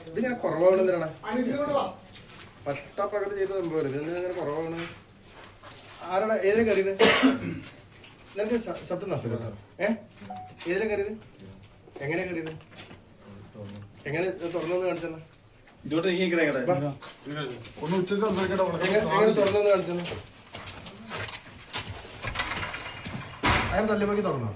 ഇതിങ്ങനെ കുറവാണ് എന്തിനാണ് പട്ടാപ്പകട്ട് ചെയ്ത സംഭവം ഇതിങ്ങനെ കുറവാണ്. ആരാടാ ഏതിനെ കയറിയത്? നിനക്ക് ശബ്ദം നഷ്ടപ്പെട്ടു. ഏതിനെ കയറിയത്? എങ്ങനെ കയറിയത്? എങ്ങനെ തുറന്നു കാണിച്ചെന്ന്? എങ്ങനെ തുറന്നു കാണിച്ചെന്ന്? അങ്ങനെ തള്ളിപ്പോക്കി തുറന്നോ?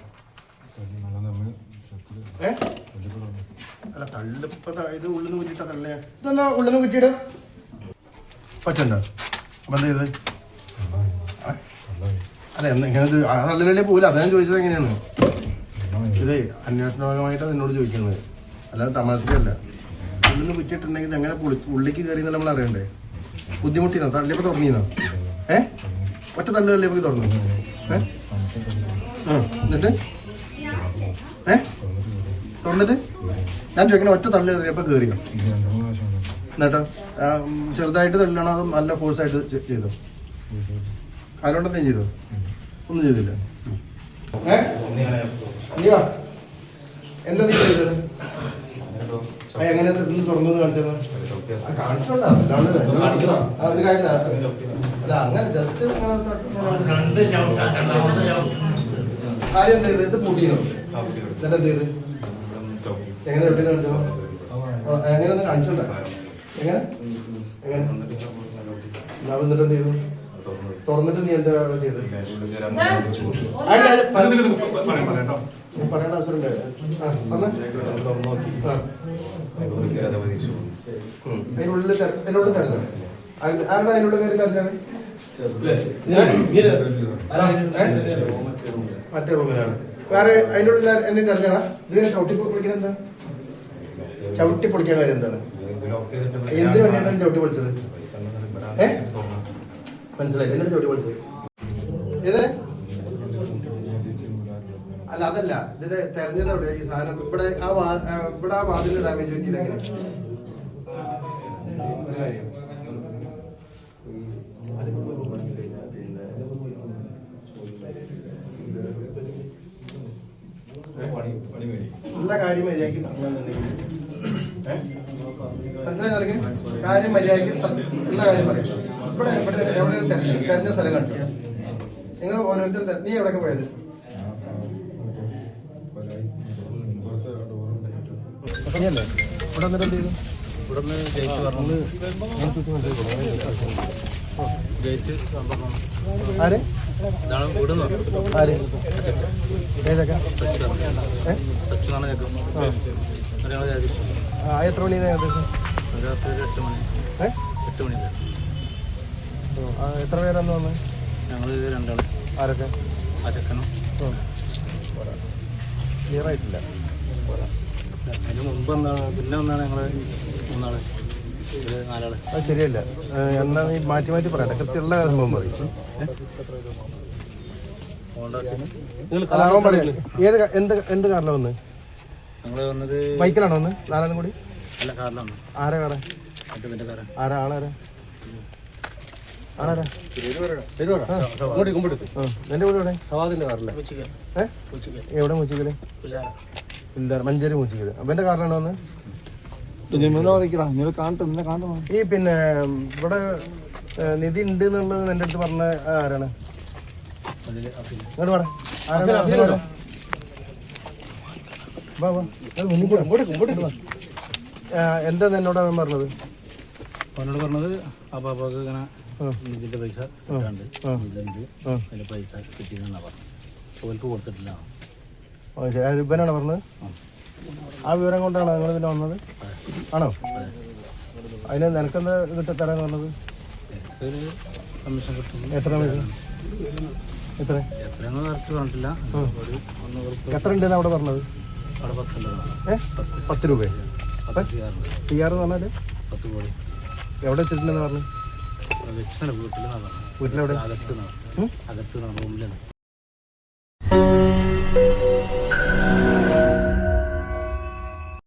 അല്ല തള്ളിപ്പ ഇത് ഉള്ളിന്ന് കുറ്റിട്ട തള്ളിയ ഇതെന്നാ ഉള്ളിന്ന് കുറ്റിയിട പറ്റണ്ടോ? അപ്പൊ എന്താ ചെയ്ത്? അല്ല ഇങ്ങനെ ആ തള്ളിലല്ലേ പോവില്ല. അതാ ഞാൻ ചോദിച്ചത് എങ്ങനെയാണ്. ഇത് അന്വേഷണപരമായിട്ടാണ് എന്നോട് ചോദിക്കുന്നത്, അല്ലാതെ തമാശക്കല്ല. ഉള്ളിന്ന് കുറ്റിയിട്ടുണ്ടെങ്കിൽ എങ്ങനെ ഉള്ളിക്ക് കയറിയെന്നല്ല നമ്മൾ അറിയണ്ടേ. ബുദ്ധിമുട്ടിന്നോ? തള്ളിയപ്പോ തുടങ്ങിയെന്നോ? ഒറ്റ തള്ളിലല്ലേ പോയി തുറന്നു? എന്നിട്ട് തുറന്നിട്ട് ഞാൻ ചോദിക്കണേ ഒറ്റ തള്ളി കയറിയപ്പോ കയറിയോ? എന്നിട്ടോ ചെറുതായിട്ട് തള്ളണോ അതും നല്ല ഫോഴ്സായിട്ട് ചെയ്തോ? അതുകൊണ്ടെന്തേലും ചെയ്തോ? ഒന്നും ചെയ്തില്ല. നീവാ എന്താ നീ ചെയ്തത്? എങ്ങനെ ഇന്ന് തുറന്നത് കാണിച്ചത്? കാണിച്ചോണ്ടാ അത് കാണില്ല. അല്ല അങ്ങനെ ജസ്റ്റ് ആരും എന്ത് ചെയ്ത്? ഇത് പൂട്ടിയോ? എന്നിട്ട് എന്ത് ചെയ്ത്? എങ്ങനെ എവിടെ കാണിച്ചോ? എങ്ങനെ ഒന്ന് കാണിച്ചോണ്ട. എങ്ങനെ എങ്ങനെ എന്നിട്ട് എന്ത് ചെയ്തു? തുറന്നിട്ട് നീ എന്താ അവിടെ ചെയ്തത്? പറയേണ്ട അവസരം അതിനുള്ളിൽ എന്നോട് തരണം. ആരുടെ അതിനുള്ളിൽ കയറി തരഞ്ഞത്? മറ്റേ റൂമിലാണ്. വേറെ അതിൻ്റെ ഉള്ളിൽ എന്തെങ്കിലും തെരഞ്ഞാടാ? ഇതിനെ ചവിട്ടി പൊളിക്കാൻ എന്താ? ചവിട്ടി പൊളിക്കാൻ കാര്യം എന്താണ്? എന്തിനു വേണ്ടിയിട്ടാണ് ചവിട്ടി പൊളിച്ചത്? മനസ്സിലായി. എന്തിനാണ് ചവിട്ടി പൊളിച്ചത്? ഏത്? അല്ല അതല്ല, ഇതിന്റെ തെരഞ്ഞത് എവിടെ? ഈ സാധനം ഇവിടെ ആ വാതിലിന് ഡാമേജ് പറ്റിയത് എങ്ങനെ? എല്ലാ കാര്യം മര്യാദയ്ക്ക് മനസ്സിലായി. കാര്യം മര്യാദയ്ക്ക് എല്ലാ കാര്യം പറയാം. ഇവിടെ എവിടെ തെരഞ്ഞ സ്ഥലം കണ്ടു നിങ്ങൾ ഓരോരുത്തർ? നീ എവിടെയൊക്കെ പോയത്? ഇവിടെ വന്നിട്ട് എന്ത് ചെയ്തു? ഇവിടെ നിന്ന് ഗേറ്റ് പറഞ്ഞു. ഗേറ്റ് ആര്? ആര്? ഏതൊക്കെ? എത്ര മണിയാണ് ഏകദേശം? രാത്രി 8 മണി. 8 മണി. എത്ര പേരാന്ന് വന്നത്? ഞങ്ങൾ 2 ആള്. ആരൊക്കെ? ആ ചെക്കനും. ക്ലിയർ ആയിട്ടില്ല. അതിന് മുമ്പ് എന്താണ്? പിന്നെ ഒന്നാണ് ഞങ്ങൾ 3 ആള്, 4 ആള്. അത് ശരിയല്ല. എന്താണ് ഈ മാറ്റി മാറ്റി പറയട്ടെ? കൃത്യമുള്ള സംഭവം പറയും. ഏത് എന്ത് കാറിലാണ് വന്നത്? ഞങ്ങൾ വന്നത് ബൈക്കിലാണോ വന്നത്? 4 കൂടി? അല്ല, കാറിലാണ്. ആരാ കാറ്? ആരാ? ആളാരാ? ആണാരാ? എന്റെ വീട് എവിടെ? സവാദിന്റെ കാറില്ല. എവിടെ? മൂച്ചിക്കല്? ഇല്ല, മഞ്ചേരി മൂച്ചിക്കല്. അപ്പൊ എന്റെ കാറിലാണ് വന്നത്. ഈ പിന്നെ ഇവിടെ നിധി ഉണ്ട് എന്നുള്ളത് എന്റെ അടുത്ത് പറഞ്ഞ ആരാണ്? ഇങ്ങോട്ട് പറ. ആരാണ്? എന്താ എന്നോട് അവൻ പറഞ്ഞത്? അവനോട് പറഞ്ഞത് അപ്പാപ്പാക്ക് ഇങ്ങനെ ഇതിന്റെ പൈസ കിട്ടാണ്ട് അതിന്റെ പൈസ കിട്ടിയെന്നാ പറഞ്ഞു. ഓൽക്ക് കൊടുത്തിട്ടില്ല. ഇവനാണോ പറഞ്ഞത്? ആ വിവരം കൊണ്ടാണോ നിങ്ങൾ പിന്നെ വന്നത്? ആണോ? അതിന് നിനക്കെന്താ തരാന്ന് പറഞ്ഞത്? കമ്മീഷൻ കിട്ടും. എത്ര എത്ര എത്ര ഉണ്ടെന്ന് അവിടെ പറഞ്ഞത്? 10 രൂപ. ചെയ്യാറ് പറഞ്ഞാല് 10 കോടി എവിടെ വെച്ചിട്ടുണ്ടെന്ന് പറഞ്ഞു? വീട്ടിലെവിടെ? വീട്ടിലെവിടെ? അകത്ത് റൂമിലാണ്.